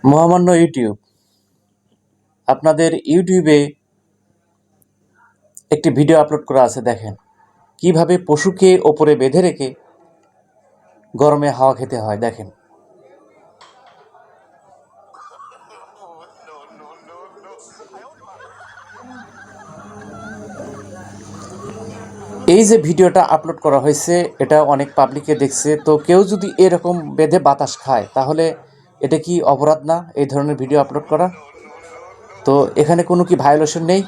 মহামান্য ইউটিউব, আপনাদের ইউটিউবে একটি ভিডিও আপলোড করা আছে। দেখেন কিভাবে পশুকে ওপরে বেঁধে রেখে গরমে হাওয়া খেতে হয়। দেখেন এই যে ভিডিওটা আপলোড করা হয়েছে, এটা অনেক পাবলিকে দেখছে। তো কেউ যদি এরকম বেঁধে বাতাস খায় তাহলে এটা কি অপরাধ না এই ধরনের ভিডিও আপলোড করা? তো এখানে কোনো কি ভায়োলেশন নেই?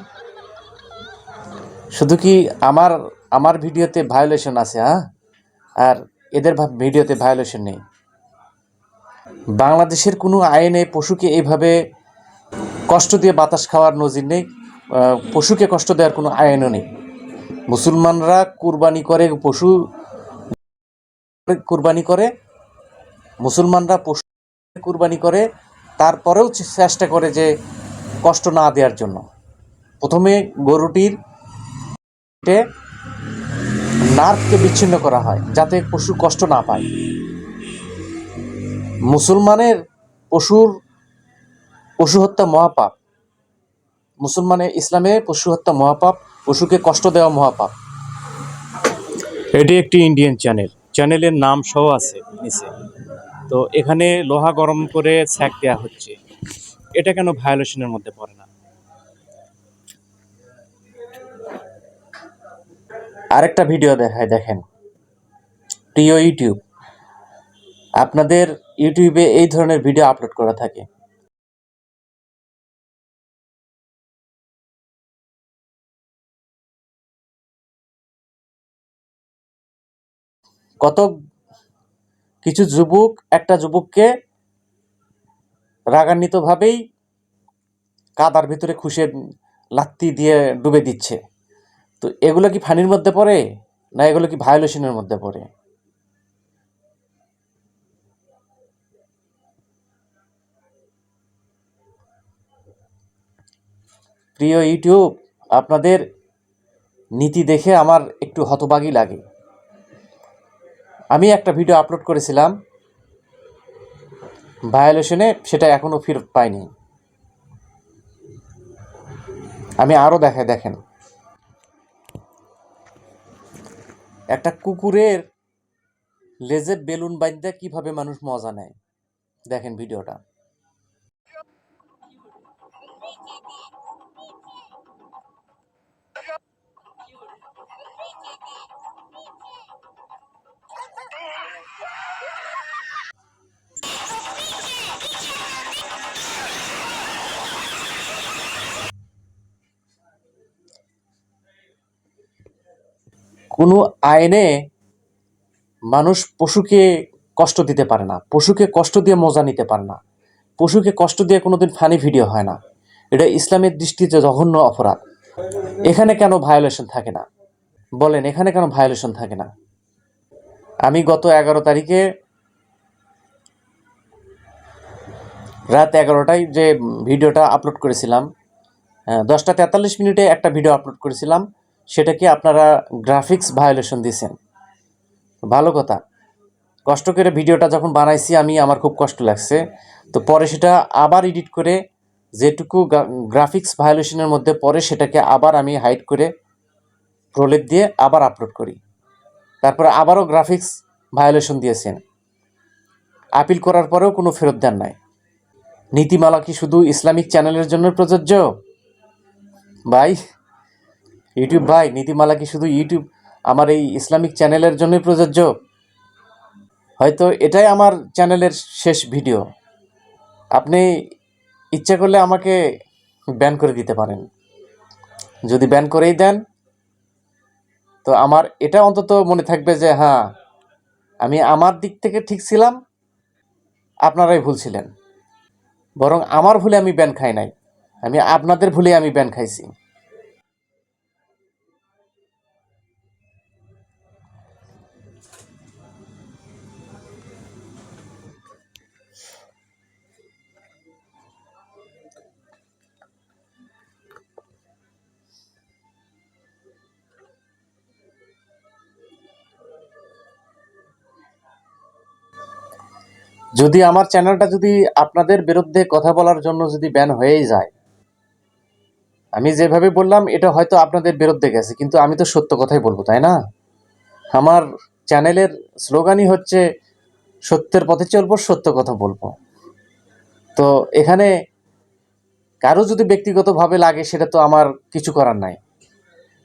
শুধু কি আমার আমার ভিডিওতে ভায়োলেশন আছে? হ্যাঁ, আর এদের ভিডিওতে ভায়োলেশন নেই। বাংলাদেশের কোনো আইনে পশুকে এইভাবে কষ্ট দিয়ে বাতাস খাওয়ার নজির নেই। পশুকে কষ্ট দেওয়ার কোনো আইনও নেই। মুসলমানরা কুরবানি করে, পশু কুরবানি করে, মুসলমানরা পশু কুরবানি করে, তারপরেও চেষ্টা করে যে কষ্ট না দেওয়ার জন্য। প্রথমে গরুটির নার্ভকে বিচ্ছিন্ন করা হয় যাতে পশু কষ্ট না পায়। মুসলমানের পশু হত্যা মহাপাপ। মুসলমানের ইসলামে পশু হত্যা মহাপাপ, পশুকে কষ্ট দেওয়া মহাপাপ। এটি একটি ইন্ডিয়ান চ্যানেলের নাম সহ আছে নিচে। তো এখানে লোহা গরম করে ছ্যাক দেওয়া হচ্ছে, এটা কেন ভায়োলেশনের মধ্যে পড়ে না? আরেকটা ভিডিও দেখায়, দেখেন। প্রিয় ইউটিউব, আপনাদের ইউটিউবে এই ধরনের ভিডিও আপলোড করা থাকে। কত কিছু যুবক একটা যুবককে রাগান্বিতভাবেই কাদার ভিতরে খুশে লাত্তি দিয়ে ডুবে দিচ্ছে। তো এগুলো কি ফানির মধ্যে পড়ে, না এগুলো কি ভায়োলেশনের মধ্যে পড়ে? প্রিয় ইউটিউব, আপনাদের নীতি দেখে আমার একটু হতবাগই লাগে। আমি একটা ভিডিও আপলোড করেছিলাম ভায়োলেশনে, সেটা এখনও ফেরত পাইনি। আমি আরও দেখাই, দেখেন। একটা কুকুরের লেজে বেলুন বাঁধতে কিভাবে মানুষ মজা নেয়, দেখেন ভিডিওটা। কোনো আইনে মানুষ পশুকে কষ্ট দিতে পারে না, পশুকে কষ্ট দিয়ে মজা নিতে পারে না, পশুকে কষ্ট দিয়ে কোনোদিন ফানি ভিডিও হয় না। এটা ইসলামের দৃষ্টিতে জঘন্য অপরাধ। এখানে কেন ভায়োলেশন থাকে না? বলেন, এখানে কেন ভায়োলেশন থাকে না? আমি গত 11 তারিখে রাত 11টায় যে ভিডিওটা আপলোড করেছিলাম, 10টা 43 মিনিটে একটা ভিডিও আপলোড করেছিলাম, সেটাকে আপনারা গ্রাফিক্স ভায়োলেশন দিয়েছেন। ভালো কথা, কষ্ট করে ভিডিওটা যখন বানাইছি আমি, আমার খুব কষ্ট লাগছে। তো পরে সেটা আবার এডিট করে, যেটুকু গ্রাফিক্স ভায়োলেশনের মধ্যে পড়ে সেটাকে আবার আমি হাইড করে প্রলেপ দিয়ে আবার আপলোড করি। তারপরে আবারও গ্রাফিক্স ভায়োলেশন দিয়েছেন। আপিল করার পরেও কোনো ফেরত দেন নাই। নীতিমালা কি শুধু ইসলামিক চ্যানেলের জন্য প্রযোজ্য? ভাই ইউটিউব ভাই, নীতিমালা কি শুধু আমার এই ইসলামিক চ্যানেলের জন্যই প্রযোজ্য? হয়তো এটাই আমার চ্যানেলের শেষ ভিডিও। আপনি ইচ্ছা করলে আমাকে ব্যান করে দিতে পারেন। যদি ব্যান করেই দেন, তো আমার এটা অন্তত মনে থাকবে যে হ্যাঁ, আমি আমার দিক থেকে ঠিক ছিলাম, আপনারাই ভুল ছিলেন। বরং আমার ভুলে আমি ব্যান খাই নাই, আমি আপনাদের ভুলে আমি ব্যান খাইছি। যদি আমার চ্যানেলটা যদি আপনাদের বিরুদ্ধে কথা বলার জন্য যদি ব্যান হয়েই যায়, আমি যেভাবে বললাম এটা হয়তো আপনাদের বিরুদ্ধে গেছে, কিন্তু আমি তো সত্য কথাই বলবো, তাই না? আমার চ্যানেলের স্লোগানই হচ্ছে সত্যের পথে চলবো, সত্য কথা বলবো। তো এখানে কারো যদি ব্যক্তিগতভাবে লাগে সেটা তো আমার কিছু করার নাই,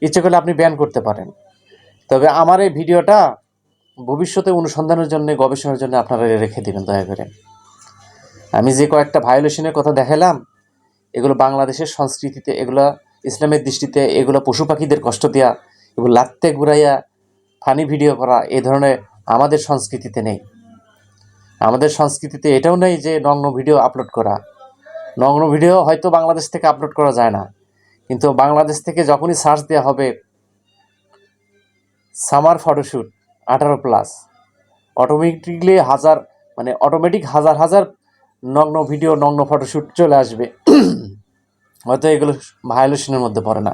ইচ্ছে করলে আপনি ব্যান করতে পারেন। তবে আমার এই ভিডিওটা ভবিষ্যতে অনুসন্ধানের জন্য, গবেষণার জন্য আপনারা রেখে দিবেন দয়া করে। আমি যে কয়েকটা ভায়োলেশনের কথা দেখালাম, এগুলো বাংলাদেশের সংস্কৃতিতে, এগুলো ইসলামের দৃষ্টিতে, এগুলো পশু পাখিদের কষ্ট দেওয়া, এগুলো লাত্তে ঘুরাইয়া ফানি ভিডিও করা, এ ধরনের আমাদের সংস্কৃতিতে নেই। আমাদের সংস্কৃতিতে এটাও নেই যে নগ্ন ভিডিও আপলোড করা। নগ্ন ভিডিও হয়তো বাংলাদেশ থেকে আপলোড করা যায় না, কিন্তু বাংলাদেশ থেকে যখনই সার্চ দেওয়া হবে সামার ফটোশ্যুট 18+, অটোমেটিকলি অটোমেটিক হাজার হাজার নগ্ন ভিডিও, নগ্ন ফটোশ্যুট চলে আসবে। হয়তো এগুলো ভায়োলেশনের মধ্যে পড়ে না।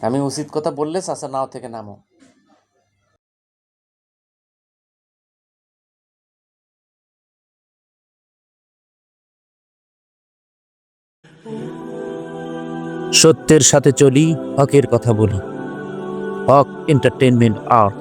আমি উচিত কথা বললে চাচা নাও থেকে নামো। সত্যের সাথে চলি, হকের কথা বলি। হক এন্টারটেইনমেন্ট আর্ট।